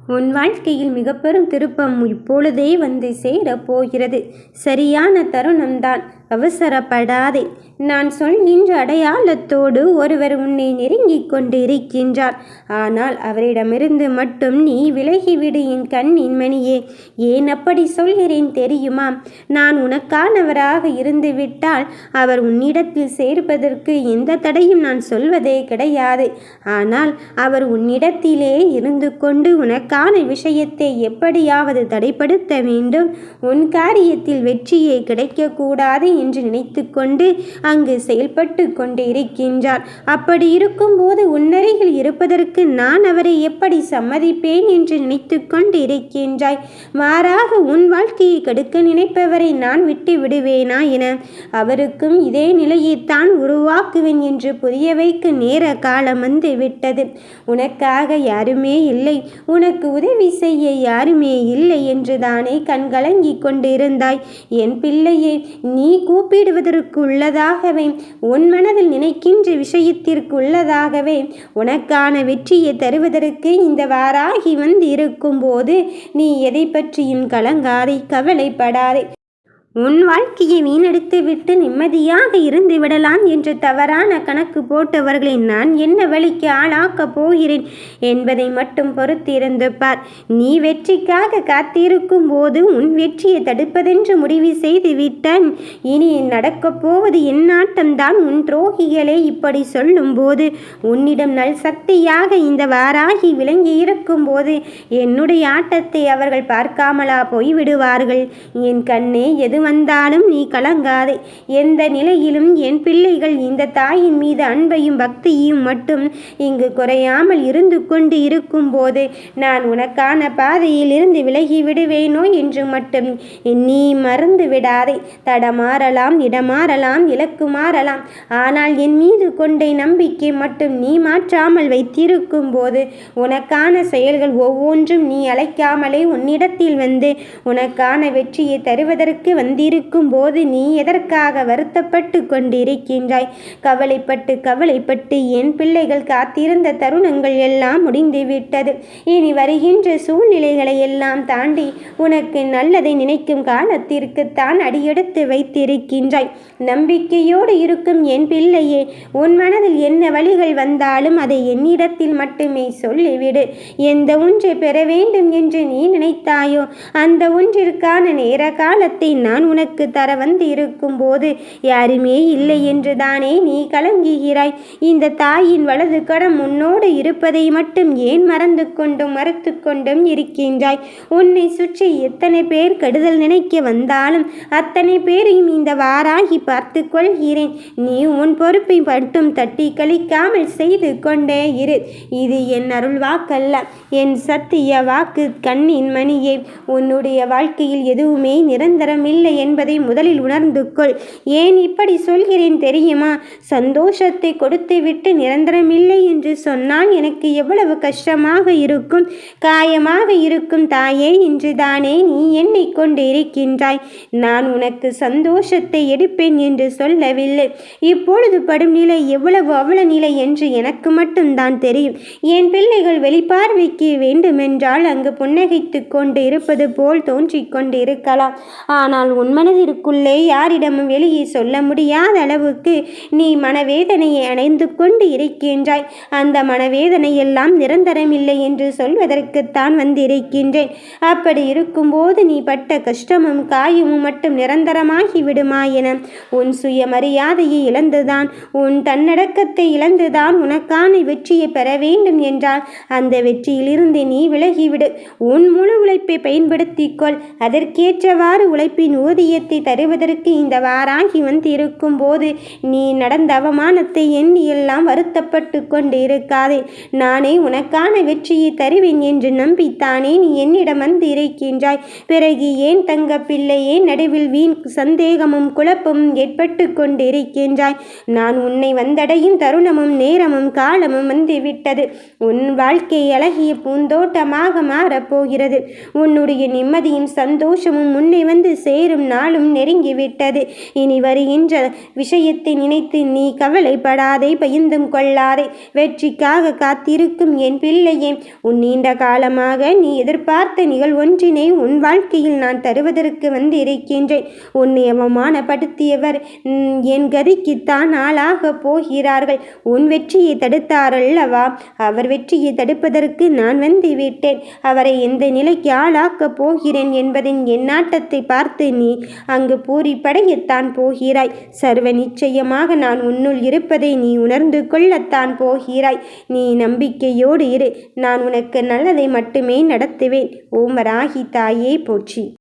உன் வாழ்க்கையில் மிக பெரும் திருப்பம் இப்பொழுதே வந்து சேரப் போகிறது. சரியான தருணம்தான், அவசரப்படாதே. நான் சொல்கின்ற அடையாளத்தோடு ஒருவர் உன்னை நெருங்கிக் கொண்டு இருக்கின்றார். ஆனால் அவரிடமிருந்து மட்டும் நீ விலகிவிடு என் கண்ணின் மணியே. ஏன் அப்படி சொல்கிறேன் தெரியுமா? நான் உனக்கானவராக இருந்துவிட்டால் அவர் உன்னிடத்தில் சேர்ப்பதற்கு எந்த தடையும் நான் சொல்வதே கிடையாது. ஆனால் அவர் உன்னிடத்திலே இருந்து கொண்டு உனக்கான விஷயத்தை எப்படியாவது தடைப்படுத்த வேண்டும், உன் காரியத்தில் வெற்றியே கிடைக்கக்கூடாது என்று நினைத்து கொண்டு அங்கு செயல்பட்டு கொண்டு இருக்கின்றார். அப்படி இருக்கும்போது உன்னருகில் இருப்பதற்கு நான் அவரை எப்படி சம்மதிப்பேன் என்று நினைத்து கொண்டு இருக்கின்றாய். மாறாக உன் வாழ்க்கையை கெடுக்க நினைப்பவரை நான் விட்டு விடுவேனா என அவருக்கும் இதே நிலையைத்தான் உருவாக்குவேன் என்று புரிய வைக்க நேர காலம் வந்து விட்டது. உனக்காக யாருமே இல்லை, உனக்கு உதவி செய்ய யாருமே இல்லை என்று தானே கண்கலங்கி கொண்டிருந்தாய். என் பிள்ளையே, நீ கூப்பிடுவதற்கு உள்ளதாகவே, உன் மனதில் நினைக்கின்ற விஷயத்திற்கு உள்ளதாகவே உனக்கான வெற்றியை தருவதற்கு இந்த வாராகி வந்து இருக்கும்போது நீ எதை பற்றியும் கலங்காதே, கவலைப்படாதே. உன் வாழ்க்கையை வீணடித்து விட்டு நிம்மதியாக இருந்து விடலாம் என்று தவறான கணக்கு போட்டவர்களை நான் என்ன வழிக்கு ஆளாக்கப் போகிறேன் என்பதை மட்டும் பொறுத்திருந்து பார். நீ வெற்றிக்காக காத்திருக்கும் போது உன் வெற்றியை தடுப்பதென்று முடிவு செய்து விட்டான். இனி நடக்கப் போவது என் ஆட்டம்தான். உன் துரோகிகளே இப்படி சொல்லும் போது உன்னிடம் நல் சக்தியாக இந்த வாராகி விளங்கி இருக்கும் போது என்னுடைய ஆட்டத்தை அவர்கள் பார்க்காமலா போய்விடுவார்கள்? என் கண்ணே, எது வந்தாலும் நீ கலங்காதே. எந்த நிலையிலும் என் பிள்ளைகள் இந்த தாயின் மீது அன்பையும் பக்தியையும் மட்டும் இங்கு குறையாமல் இருந்து கொண்டு இருக்கும் போது நான் உனக்கான பாதையில் இருந்து விலகி விடுவேனோ என்று மட்டும் நீ மறந்து விடாதே. தடமாறலாம், இடமாறலாம், இலக்கு மாறலாம். ஆனால் என் மீது கொண்ட நம்பிக்கை மட்டும் நீ மாற்றாமல் வைத்திருக்கும் போது உனக்கான செயல்கள் ஒவ்வொன்றும் நீ அழைக்காமலே உன்னிடத்தில் வந்து உனக்கான வெற்றியை தருவதற்கு வந்திருக்கும் போது நீ எதற்காக வருத்தப்பட்டு கொண்டிருக்கின்றாய்? கவலைப்பட்டு என் பிள்ளைகள் காத்திருந்த தருணங்கள் எல்லாம் முடிந்துவிட்டது. இனி வருகின்ற சூழ்நிலைகளை எல்லாம் தாண்டி உனக்கு நல்லதை நினைக்கும் காலத்திற்குத்தான் அடியெடுத்து வைத்திருக்கின்றாய். நம்பிக்கையோடு இருக்கும் என் பிள்ளையே, உன் மனதில் என்ன வழிகள் வந்தாலும் அதை என்னிடத்தில் மட்டுமே சொல்லிவிடு. எந்த ஒன்றை பெற வேண்டும் என்று நீ நினைத்தாயோ அந்த ஒன்றிற்கான நேர காலத்தை நான் உனக்கு தர வந்து இருக்கும் போது யாருமே இல்லை என்று தானே நீ கலங்குகிறாய். இந்த தாயின் வலது கரம் உன்னோடு இருப்பதை மட்டும் ஏன் மறுத்து கொண்டும் இருக்கின்றாய்? உன்னை சுற்றி எத்தனை பேர் கெடுதல் நினைக்க வந்தாலும் அத்தனை பேரையும் இந்த வாராகி பார்த்து கொள்கிறேன். நீ உன் பொறுப்பை மட்டும் தட்டி கழிக்காமல் செய்து கொண்டே இரு. இது என் அருள் வாக்கல்ல, என் சத்திய வாக்கு. கண்ணின் மணியே, உன்னுடைய வாழ்க்கையில் எதுவுமே நிரந்தரம் இல்லை என்பதை முதலில் உணர்ந்து கொள். ஏன் இப்படி சொல்கிறேன் தெரியுமா? சந்தோஷத்தை கொடுத்து விட்டு நிரந்தரமில்லை என்று சொன்னால் எனக்கு எவ்வளவு கஷ்டமாக இருக்கும், காயமாக இருக்கும் தாயே என்று தானே நீ எண்ணிக்கொண்டு இருக்கின்றாய். நான் உனக்கு சந்தோஷத்தை எடுப்பேன் என்று சொல்லவில்லை. இப்பொழுது படும் நிலை எவ்வளவு அவல நிலை என்று எனக்கு மட்டும்தான் தெரியும். என் பிள்ளைகள் வெளிப்பார்வைக்கு வேண்டுமென்றால் அங்கு புன்னகைத்து கொண்டு இருப்பது போல் தோன்றிக் கொண்டு இருக்கலாம். ஆனால் உன் மனதிற்குள்ளே யாரிடமும் வெளியே சொல்ல முடியாத அளவுக்கு நீ மனவேதனையை அடைந்து கொண்டு இருக்கின்றாய். அந்த மனவேதனையெல்லாம் நிரந்தரமில்லை என்று சொல்வதற்குத்தான் வந்திருக்கின்றேன். அப்படி இருக்கும்போது நீ பட்ட கஷ்டமும் காயமும் மட்டும் நிரந்தரமாகி விடுமா என உன் சுயமரியாதையை இழந்துதான், உன் தன்னடக்கத்தை இழந்துதான் உனக்கான வெற்றியை பெற வேண்டும் என்றால் அந்த வெற்றியிலிருந்து நீ விலகிவிடு. உன் முழு உழைப்பை பயன்படுத்திக்கொள். அதற்கேற்றவாறு உழைப்பின் ஊதியத்தை தருவதற்கு இந்த வாராகி வந்து இருக்கும் போது நீ நடந்த அவமானத்தை எண்ணி எல்லாம் வருத்தப்பட்டு கொண்டு இருக்காதே. நானே உனக்கான வெற்றியை தருவேன் என்று நம்பித்தானே நீ என்னிடம் வந்து இருக்கின்றாய். பிறகு ஏன் தங்க பிள்ளையே நடுவில் வீண் சந்தேகமும் குழப்பமும் ஏற்பட்டு கொண்டு இருக்கின்றாய்? நான் உன்னை வந்தடையும் தருணமும் நேரமும் காலமும் வந்துவிட்டது. உன் வாழ்க்கை அழகிய பூந்தோட்டமாக மாறப்போகிறது. உன்னுடைய நிம்மதியும் சந்தோஷமும் உன்னை வந்து சேரும் ஓடும் நாளும் நெருங்கிவிட்டது. இனி வருகின்ற விஷயத்தை நினைத்து நீ கவலைப்படாதே, பயந்தும் கொள்ளாதே. வெற்றிக்காக காத்திருக்கும் என் பிள்ளையே, உன் நீண்ட காலமாக நீ எதிர்பார்த்த நிகழ்வொன்றினை உன் வாழ்க்கையில் நான் தருவதற்கு வந்திருக்கின்றேன். உன்னை அவமானப்படுத்தியவர் என் கதிக்குத்தான் ஆளாக போகிறார்கள். உன் வெற்றியை தடுத்தாரல்லவா, அவர் வெற்றியை தடுப்பதற்கு நான் வந்துவிட்டேன். அவரை எந்த நிலைக்கு ஆளாக்கப் போகிறேன் என்பதின் எண்ணாட்டத்தை பார்த்து நீ அங்கு பூரிப்படையத்தான் போகிறாய். சர்வ நிச்சயமாக நான் உன்னுள் இருப்பதை நீ உணர்ந்து கொள்ளத்தான் போகிறாய். நீ நம்பிக்கையோடு இரு. நான் உனக்கு நல்லதை மட்டுமே நடத்துவேன். ஓம் வராகி தாயே போற்றி.